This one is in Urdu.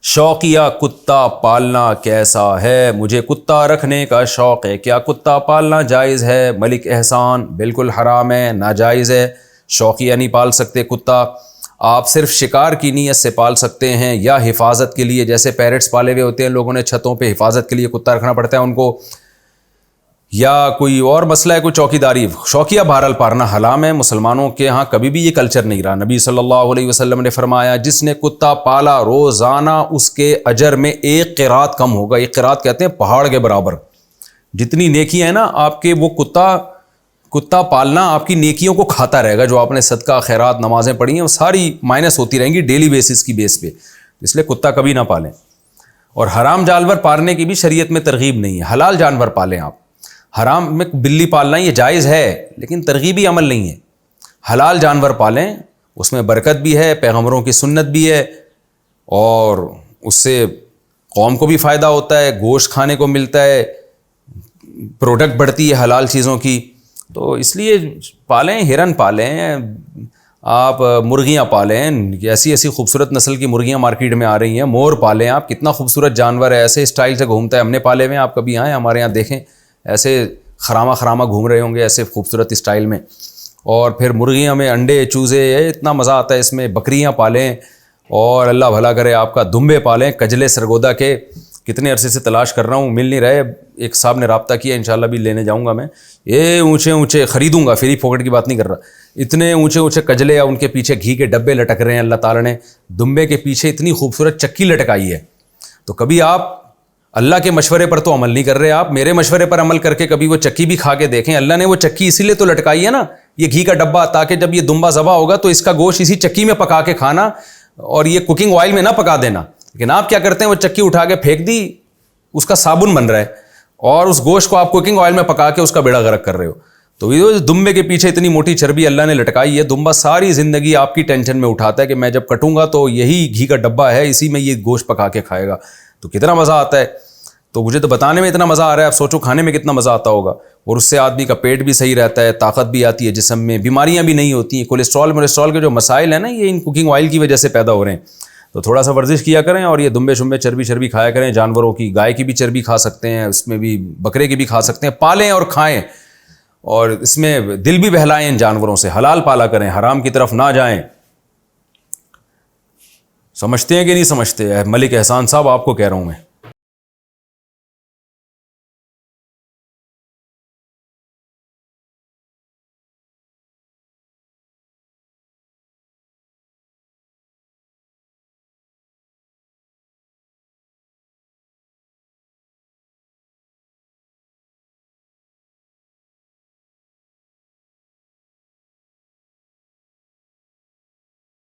شوقیہ کتا پالنا کیسا ہے؟ مجھے کتا رکھنے کا شوق ہے، کیا کتا پالنا جائز ہے؟ ملک احسان: بالکل حرام ہے، ناجائز ہے، شوقیہ نہیں پال سکتے کتا. آپ صرف شکار کی نیت سے پال سکتے ہیں یا حفاظت کے لیے، جیسے پیرٹس پالے ہوئے ہوتے ہیں لوگوں نے چھتوں پہ، حفاظت کے لیے کتا رکھنا پڑتا ہے ان کو، یا کوئی اور مسئلہ ہے، کوئی چوکیداری. شوقیہ بہرحال پالنا حرام ہے. مسلمانوں کے ہاں کبھی بھی یہ کلچر نہیں رہا. نبی صلی اللہ علیہ وسلم نے فرمایا جس نے کتا پالا روزانہ اس کے اجر میں 1 قیرات کم ہوگا. 1 قیرات کہتے ہیں پہاڑ کے برابر. جتنی نیکیاں ہیں نا آپ کے، وہ کتا پالنا آپ کی نیکیوں کو کھاتا رہے گا. جو آپ نے صدقہ خیرات نمازیں پڑھی ہیں وہ ساری مائنس ہوتی رہیں گی ڈیلی بیسس کی بیس پہ. اس لیے کتا کبھی نہ پالیں. اور حرام جانور پالنے کی بھی شریعت میں ترغیب نہیں ہے. حلال جانور پالیں آپ. حرام میں بلی پالنا یہ جائز ہے لیکن ترغیبی عمل نہیں ہے. حلال جانور پالیں، اس میں برکت بھی ہے، پیغمبروں کی سنت بھی ہے، اور اس سے قوم کو بھی فائدہ ہوتا ہے، گوشت کھانے کو ملتا ہے، پروڈکٹ بڑھتی ہے حلال چیزوں کی. تو اس لیے پالیں. ہرن پالیں آپ، مرغیاں پالیں. ایسی خوبصورت نسل کی مرغیاں مارکیٹ میں آ رہی ہیں. مور پالیں آپ، کتنا خوبصورت جانور ہے، ایسے اسٹائل سے گھومتا ہے. ہم نے پالے ہوئے ہیں، آپ کبھی آئیں ہمارے یہاں دیکھیں، ایسے خرامہ گھوم رہے ہوں گے ایسے خوبصورت اسٹائل میں. اور پھر مرغیاں میں انڈے چوزے، اتنا مزہ آتا ہے اس میں. بکریاں پالیں، اور اللہ بھلا کرے آپ کا دمبے پالیں، کجلے سرگودا کے. کتنے عرصے سے تلاش کر رہا ہوں، مل نہیں رہے. ایک صاحب نے رابطہ کیا، انشاءاللہ بھی لینے جاؤں گا میں. یہ اونچے خریدوں گا، فری پاکٹ کی بات نہیں کر رہا. اتنے اونچے کجلے، ان کے پیچھے گھی کے ڈبے لٹک رہے ہیں. اللہ تعالیٰ نے دمبے کے پیچھے اتنی خوبصورت چکی لٹکائی ہے. تو کبھی آپ اللہ کے مشورے پر تو عمل نہیں کر رہے، آپ میرے مشورے پر عمل کر کے کبھی وہ چکی بھی کھا کے دیکھیں. اللہ نے وہ چکی اسی لیے تو لٹکائی ہے نا، یہ گھی کا ڈبہ، تاکہ جب یہ دمبا ذبح ہوگا تو اس کا گوشت اسی چکی میں پکا کے کھانا، اور یہ کوکنگ آئل میں نہ پکا دینا. لیکن آپ کیا کرتے ہیں، وہ چکی اٹھا کے پھینک دی، اس کا صابن بن رہا ہے، اور اس گوشت کو آپ کوکنگ آئل میں پکا کے اس کا بیڑا غرق کر رہے ہو. تو یہ دمبے کے پیچھے اتنی موٹی چربی اللہ نے لٹکائی ہے. دمبا ساری زندگی آپ کی ٹینشن میں اٹھاتا ہے کہ میں جب کٹوں گا تو یہی گھی کا ڈبہ ہے، اسی میں یہ گوشت پکا کے کھائے گا. تو کتنا مزہ آتا ہے. تو مجھے تو بتانے میں اتنا مزہ آ رہا ہے، آپ سوچو کھانے میں کتنا مزہ آتا ہوگا. اور اس سے آدمی کا پیٹ بھی صحیح رہتا ہے، طاقت بھی آتی ہے جسم میں، بیماریاں بھی نہیں ہوتی ہیں. کولیسٹرول کے جو مسائل ہیں نا، یہ ان کوکنگ آئل کی وجہ سے پیدا ہو رہے ہیں. تو تھوڑا سا ورزش کیا کریں، اور یہ دمبے شمبے چربی کھایا کریں جانوروں کی. گائے کی بھی چربی کھا سکتے ہیں، اس میں بھی بکرے کی بھی کھا سکتے ہیں. پالیں اور کھائیں، اور اس میں دل بھی بہلائیں ان جانوروں سے. حلال پالا کریں، حرام کی طرف نہ جائیں. سمجھتے ہیں کہ نہیں سمجھتے؟ ملک احسان صاحب آپ کو کہہ رہا ہوں میں.